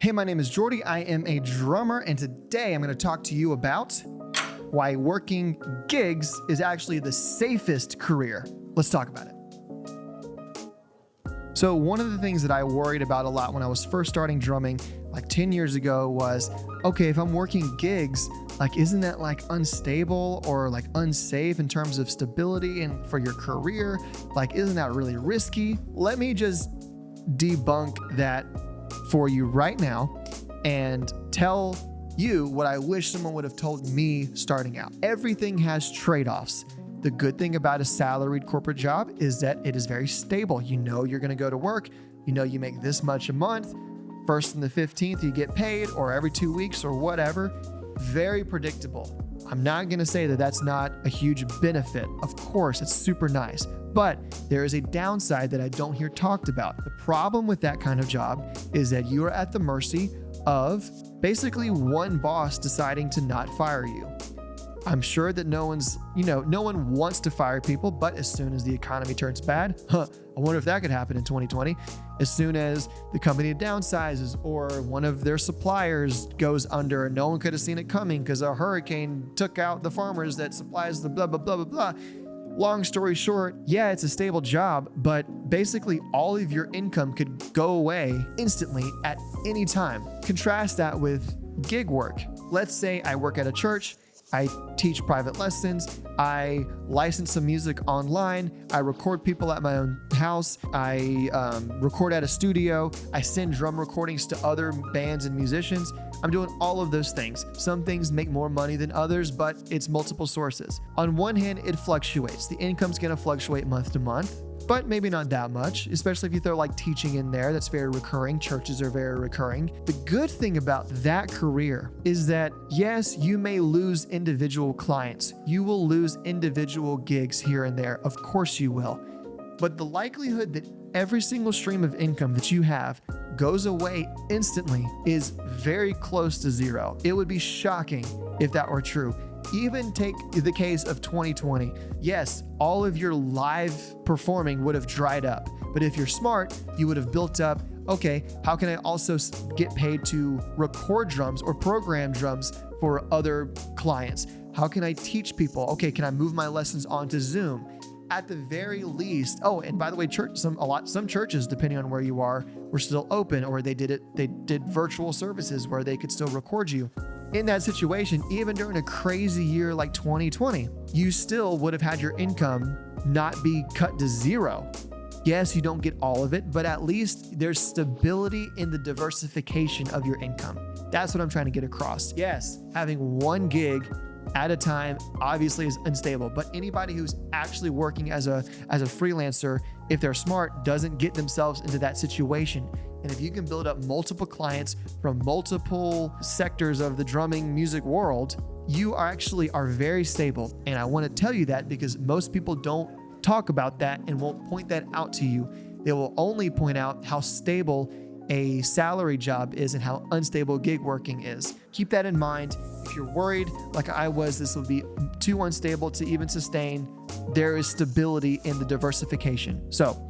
Hey, my name is Jordy. I am a drummer, and today I'm going to talk to you about why working gigs is actually the safest career. Let's talk about it. So one of the things that I worried about a lot when I was first starting drumming like 10 years ago was, okay, if I'm working gigs, like, isn't that like unstable or like unsafe in terms of stability and for your career? Like, isn't that really risky? Let me just debunk that for you right now and tell you what I wish someone would have told me starting out. Everything has trade-offs. The good thing about a salaried corporate job is that it is very stable. You know you're going to go to work. You know you make this much a month. First and the 15th you get paid, or every 2 weeks or whatever. Very predictable. I'm not going to say that that's not a huge benefit. Of course, it's super nice. But there is a downside that I don't hear talked about. The problem with that kind of job is that you are at the mercy of basically one boss deciding to not fire you. I'm sure that no one wants to fire people, but as soon as the economy turns bad, I wonder if that could happen in 2020. As soon as the company downsizes or one of their suppliers goes under and no one could have seen it coming because a hurricane took out the farmers that supplies the blah, blah, blah, blah, blah. Long story short, yeah, it's a stable job, but basically all of your income could go away instantly at any time. Contrast that with gig work. Let's say I work at a church. I teach private lessons, I license some music online, I record people at my own house, I record at a studio, I send drum recordings to other bands and musicians. I'm doing all of those things. Some things make more money than others, but it's multiple sources. On one hand, it fluctuates. The income's gonna fluctuate month to month, but maybe not that much, especially if you throw like teaching in there. That's very recurring. Churches are very recurring. The good thing about that career is that, yes, you may lose individual clients. You will lose individual gigs here and there. Of course you will. But the likelihood that every single stream of income that you have goes away instantly is very close to zero. It would be shocking if that were true. Even take the case of 2020. Yes, all of your live performing would have dried up. But if you're smart, you would have built up, okay, how can I also get paid to record drums or program drums for other clients? How can I teach people? Okay, can I move my lessons onto Zoom? At the very least, oh, and by the way, some churches, depending on where you are, were still open, or they did virtual services where they could still record you. In that situation, even during a crazy year like 2020, you still would have had your income not be cut to zero. Yes, you don't get all of it, but at least there's stability in the diversification of your income. That's what I'm trying to get across. Yes, having one gig at a time obviously is unstable, but anybody who's actually working as a freelancer, if they're smart, doesn't get themselves into that situation. And if you can build up multiple clients from multiple sectors of the drumming music world, you are very stable. And I want to tell you that because most people don't talk about that and won't point that out to you. They will only point out how stable a salary job is and how unstable gig working is. Keep that in mind. If you're worried, like I was, this will be too unstable to even sustain, there is stability in the diversification. So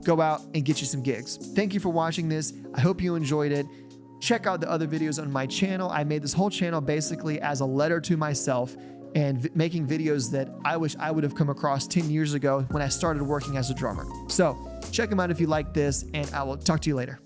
go out and get you some gigs. Thank you for watching this. I hope you enjoyed it. Check out the other videos on my channel. I made this whole channel basically as a letter to myself and making videos that I wish I would have come across 10 years ago when I started working as a drummer. So check them out if you like this, and I will talk to you later.